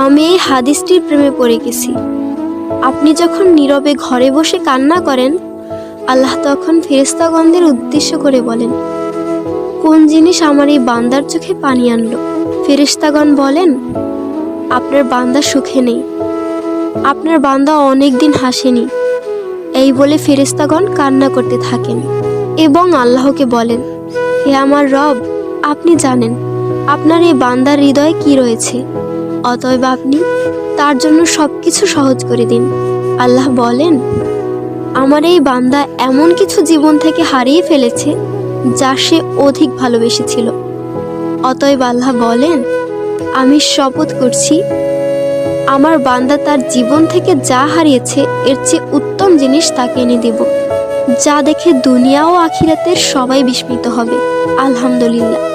আমি এই হাদিসটির প্রেমে পড়ে গেছি। আপনি যখন নীরবে ঘরে বসে কান্না করেন, আল্লাহ তখন ফেরেশতাগণদের উদ্দেশ্য করে বলেন, কোন জিনিস আমার এই বান্দার চোখে পানি আনলো? ফেরেশতাগণ বলেন, আপনার বান্দা সুখে নেই, আপনার বান্দা অনেক দিন হাসেনি। এই বলে ফেরেশতাগণ কান্না করতে থাকেন এবং আল্লাহকে বলেন, হে আমার রব, আপনি জানেন আপনার এই বান্দার হৃদয়ে কি রয়েছে, অতএব আপনি তার জন্য সবকিছু সহজ করে দিন। আল্লাহ বলেন, আমার এই বান্দা এমন কিছু জীবন থেকে হারিয়ে ফেলেছে যা সে অধিক ভালোবেসেছিল। অতএব আল্লাহ বলেন, আমি শপথ করছি, আমার বান্দা তার জীবন থেকে যা হারিয়েছে এর চেয়ে উত্তম জিনিস তাকে এনে দেব, যা দেখে দুনিয়া ও আখিরাতের সবাই বিস্মিত হবে। আলহামদুলিল্লাহ।